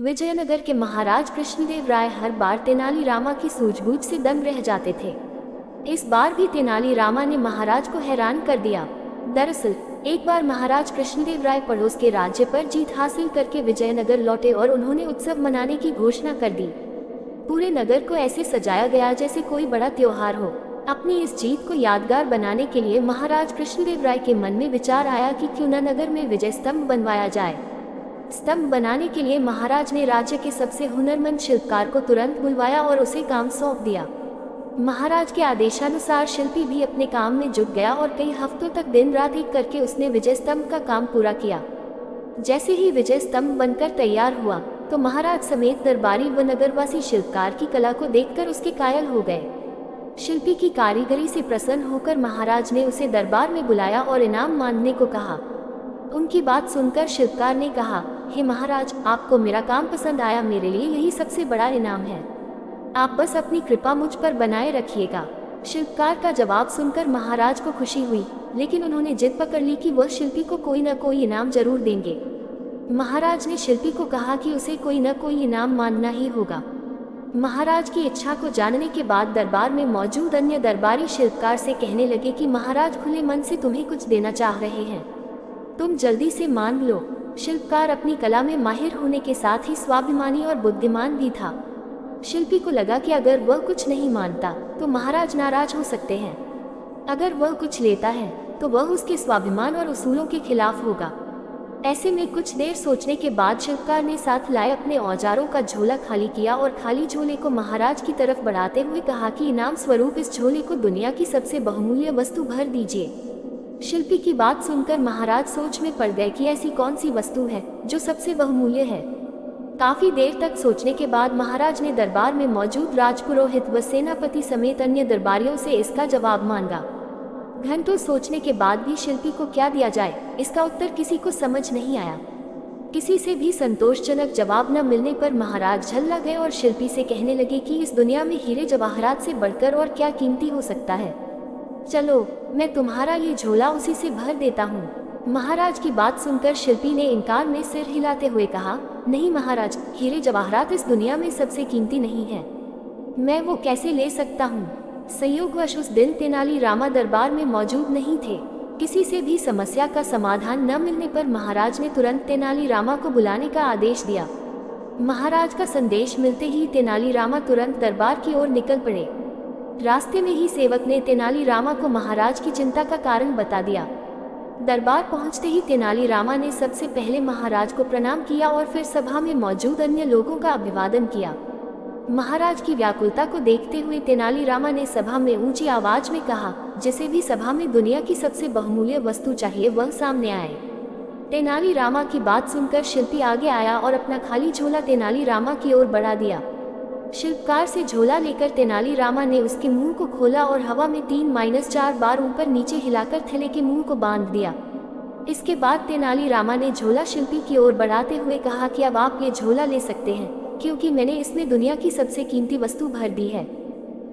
विजयनगर के महाराज कृष्णदेव राय हर बार तेनालीरामा की सूझबूझ से दंग रह जाते थे। इस बार भी तेनालीरामा ने महाराज को हैरान कर दिया। दरअसल एक बार महाराज कृष्णदेव राय पड़ोस के राज्य पर जीत हासिल करके विजयनगर लौटे और उन्होंने उत्सव मनाने की घोषणा कर दी। पूरे नगर को ऐसे सजाया गया जैसे कोई बड़ा त्योहार हो। अपनी इस जीत को यादगार बनाने के लिए महाराज कृष्णदेव राय के मन में विचार आया कि क्यों न नगर में विजय स्तंभ बनवाया जाए। स्तंभ बनाने के लिए महाराज ने राज्य के सबसे हुनरमंद शिल्पकार को तुरंत बुलवाया और उसे काम सौंप दिया। महाराज के आदेशानुसार शिल्पी भी अपने काम में जुट गया और कई हफ्तों तक दिन रात एक करके उसने विजय स्तंभ का काम पूरा किया। जैसे ही विजय स्तंभ बनकर तैयार हुआ तो महाराज समेत दरबारी व नगरवासी शिल्पकार की कला को देखकर उसके कायल हो गए। शिल्पी की कारीगरी से प्रसन्न होकर महाराज ने उसे दरबार में बुलाया और इनाम मांगने को कहा। उनकी बात सुनकर शिल्पकार ने कहा, हे महाराज, आपको मेरा काम पसंद आया, मेरे लिए यही सबसे बड़ा इनाम है। आप बस अपनी कृपा मुझ पर बनाए रखिएगा। शिल्पकार का जवाब सुनकर महाराज को खुशी हुई, लेकिन उन्होंने जिद पकड़ ली कि वह शिल्पी को कोई न कोई इनाम जरूर देंगे। महाराज ने शिल्पी को कहा कि उसे कोई न कोई इनाम मांगना ही होगा। महाराज की इच्छा को जानने के बाद दरबार में मौजूद अन्य दरबारी शिल्पकार से कहने लगे कि महाराज खुले मन से तुम्हें कुछ देना चाह रहे हैं, तुम जल्दी से मांग लो। शिल्पकार अपनी कला में माहिर होने के साथ ही स्वाभिमानी और बुद्धिमान भी था। शिल्पी को लगा कि अगर वह कुछ नहीं मानता तो महाराज नाराज हो सकते हैं। अगर वह कुछ लेता है तो वह उसके स्वाभिमान और उसूलों के खिलाफ होगा। ऐसे में कुछ देर सोचने के बाद शिल्पकार ने साथ लाए अपने औजारों का झोला खाली किया और खाली झोले को महाराज की तरफ बढ़ाते हुए कहा कि इनाम स्वरूप इस झोले को दुनिया की सबसे बहुमूल्य वस्तु भर दीजिए। शिल्पी की बात सुनकर महाराज सोच में पड़ गए कि ऐसी कौन सी वस्तु है जो सबसे बहुमूल्य है। काफी देर तक सोचने के बाद महाराज ने दरबार में मौजूद राजपुरोहित व सेनापति समेत अन्य दरबारियों से इसका जवाब मांगा। घंटों सोचने के बाद भी शिल्पी को क्या दिया जाए, इसका उत्तर किसी को समझ नहीं आया। किसी से भी संतोषजनक जवाब न मिलने पर महाराज झल्ला गए और शिल्पी से कहने लगे कि इस दुनिया में हीरे जवाहरात से बढ़कर और क्या कीमती हो सकता है। चलो, मैं तुम्हारा ये झोला उसी से भर देता हूँ। महाराज की बात सुनकर शिल्पी ने इनकार में सिर हिलाते हुए कहा, नहीं महाराज, हीरे जवाहरात इस दुनिया में सबसे कीमती नहीं है। मैं वो कैसे ले सकता हूँ। संयोगवश उस दिन तेनालीरामा दरबार में मौजूद नहीं थे। किसी से भी समस्या का समाधान न मिलने पर महाराज ने तुरंत तेनालीरामा को बुलाने का आदेश दिया। महाराज का संदेश मिलते ही तेनालीरामा तुरंत दरबार की ओर निकल पड़े। रास्ते में ही सेवक ने तेनालीरामा को महाराज की चिंता का कारण बता दिया। दरबार पहुंचते ही तेनालीरामा ने सबसे पहले महाराज को प्रणाम किया और फिर सभा में मौजूद अन्य लोगों का अभिवादन किया। महाराज की व्याकुलता को देखते हुए तेनालीरामा ने सभा में ऊंची आवाज में कहा, जिसे भी सभा में दुनिया की सबसे बहुमूल्य वस्तु चाहिए वह सामने आए। तेनालीरामा की बात सुनकर शिल्पी आगे आया और अपना खाली झोला तेनालीरामा की ओर बढ़ा दिया। शिल्पकार से झोला लेकर तेनालीरामा ने उसके मुंह को खोला और हवा में 3-4 बार ऊपर नीचे हिलाकर थैले के मुंह को बांध दिया। इसके बाद तेनालीरामा ने झोला शिल्पी की ओर बढ़ाते हुए कहा कि अब आप ये झोला ले सकते हैं, क्योंकि मैंने इसमें दुनिया की सबसे कीमती वस्तु भर दी है।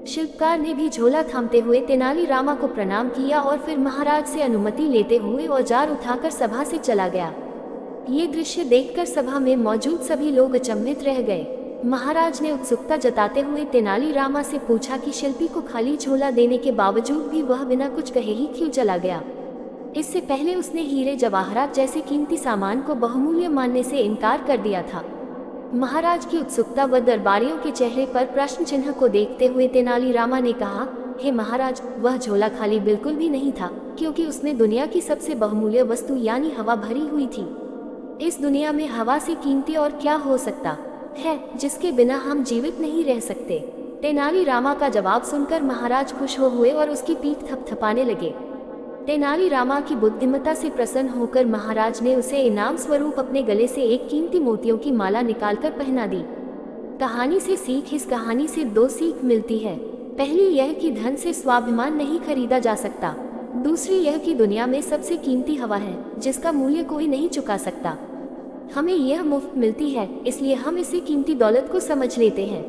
शिल्पकार ने भी झोला थामते हुए तेनालीरामा को प्रणाम किया और फिर महाराज से अनुमति लेते हुए औजार उठाकर सभा से चला गया। ये दृश्य देखकर सभा में मौजूद सभी लोग अचंभित रह गए। महाराज ने उत्सुकता जताते हुए तेनालीरामा से पूछा कि शिल्पी को खाली झोला देने के बावजूद भी वह बिना कुछ कहे ही क्यों चला गया। इससे पहले उसने हीरे जवाहरात जैसे कीमती सामान को बहुमूल्य मानने से इनकार कर दिया था। महाराज की उत्सुकता व दरबारियों के चेहरे पर प्रश्न चिन्ह को देखते हुए तेनालीरामा ने कहा, हे महाराज, वह झोला खाली बिल्कुल भी नहीं था, क्योंकि उसमें दुनिया की सबसे बहुमूल्य वस्तु यानी हवा भरी हुई थी। इस दुनिया में हवा से कीमती और क्या हो सकता है जिसके बिना हम जीवित नहीं रह सकते। तेनालीरामा का जवाब सुनकर महाराज खुश हो हुए और उसकी पीठ थपथपाने लगे। तेनालीरामा की बुद्धिमत्ता से प्रसन्न होकर महाराज ने उसे इनाम स्वरूप अपने गले से एक कीमती मोतियों की माला निकालकर पहना दी। कहानी से सीख। इस कहानी से 2 सीख मिलती है। पहली यह कि धन से स्वाभिमान नहीं खरीदा जा सकता। दूसरी यह कि दुनिया में सबसे कीमती हवा है जिसका मूल्य कोई नहीं चुका सकता। हमें यह मुफ्त मिलती है, इसलिए हम इसे कीमती दौलत को समझ लेते हैं।